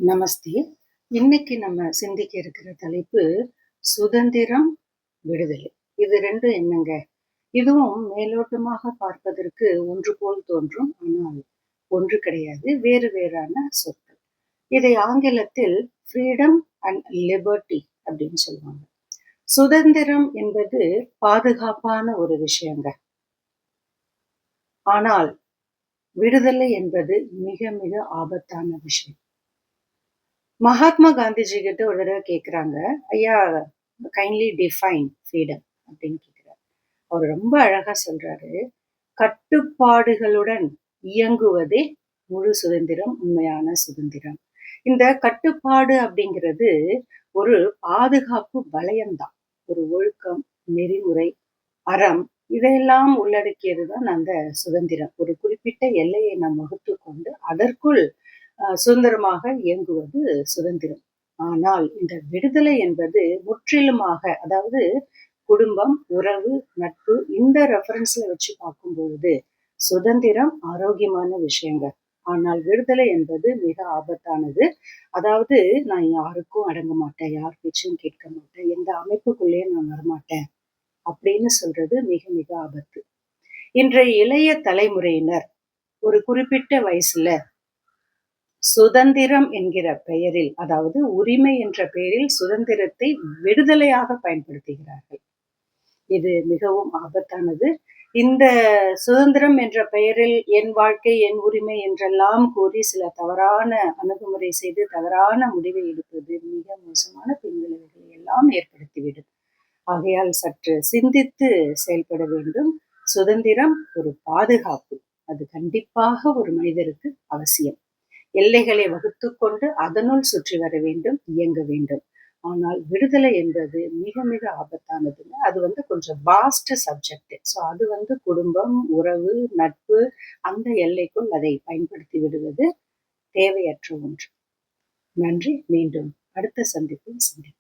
நமஸ்தே. இன்னைக்கு நம்ம சிந்திக்க இருக்கிற தலைப்பு சுதந்திரம், விடுதலை. இது ரெண்டும் என்னங்க? இதுவும் மேலோட்டமாக பார்ப்பதற்கு ஒன்று போல் தோன்றும். ஆனால் ஒன்று கிடையாது. வேறு வேறான சொற்கள். இதை ஆங்கிலத்தில் ஃப்ரீடம் அண்ட் லிபர்ட்டி அப்படின்னு சொல்லுவாங்க. சுதந்திரம் என்பது பாதுகாப்பான ஒரு விஷயங்க. ஆனால் விடுதலை என்பது மிக மிக ஆபத்தான விஷயம். மகாத்மா காந்திஜி கிட்ட ஒரு தடவை கேட்குறாங்க, ஐயா, கைண்ட்லி டிஃபைன் ஃப்ரீடம் அப்படின்னு கேட்குறாரு. அவர் ரொம்ப அழகா சொல்றாரு, கட்டுப்பாடுகளுடன் இயங்குவதே முழு சுதந்திரம், உண்மையான சுதந்திரம். இந்த கட்டுப்பாடு அப்படிங்கிறது ஒரு பாதுகாப்பு வளையம்தான். ஒரு ஒழுக்கம், நெறிமுறை, அறம் இதையெல்லாம் உள்ளடக்கியது தான் அந்த சுதந்திரம். ஒரு குறிப்பிட்ட எல்லையை நாம் வகுத்து கொண்டு அதற்குள் சுதந்திரமாக இயங்குவது சுதந்திரம். ஆனால் இந்த விடுதலை என்பது முற்றிலுமாக, அதாவது குடும்பம், உறவு, நட்பு இந்த ரெஃபரன்ஸ்ல வச்சு பார்க்கும் பொழுது சுதந்திரம் ஆரோக்கியமான விஷயங்க. ஆனால் விடுதலை என்பது மிக ஆபத்தானது. அதாவது நான் யாருக்கும் அடங்க மாட்டேன், யார் பேச்சையும் கேட்க மாட்டேன், எந்த அமைப்புக்குள்ளேயும் நான் வரமாட்டேன் அப்படின்னு சொல்றது மிக மிக ஆபத்து. இன்றைய இளைய தலைமுறையினர் ஒரு குறிப்பிட்ட வயசுல சுதந்திரம் என்கிற பெயரில், அதாவது உரிமை என்ற பெயரில் சுதந்திரத்தை விடுதலையாக பயன்படுத்துகிறார்கள். இது மிகவும் ஆபத்தானது. இந்த சுதந்திரம் என்ற பெயரில் என் வாழ்க்கை, என் உரிமை என்றெல்லாம் கூறி சில தவறான அணுகுமுறை செய்து தவறான முடிவை எடுப்பது மிக மோசமான பின்விளைவுகளை எல்லாம் ஏற்படுத்திவிடும். ஆகையால் சற்று சிந்தித்து செயல்பட வேண்டும். சுதந்திரம் ஒரு பாதுகாப்பு. அது கண்டிப்பாக ஒரு மனிதருக்கு அவசியம். எல்லைகளை வகுத்து கொண்டு அதனுள் சுற்றி வர வேண்டும், இயங்க வேண்டும். ஆனால் விடுதலை என்பது மிக மிக ஆபத்தானதுங்க. அது கொஞ்சம் வாஸ்ட் சப்ஜெக்ட். ஸோ அது குடும்பம், உறவு, நட்பு அந்த எல்லைக்குள் அதை பயன்படுத்தி விடுவது தேவையற்ற ஒன்று. நன்றி. மீண்டும் அடுத்த சந்திப்பில் சந்திப்போம்.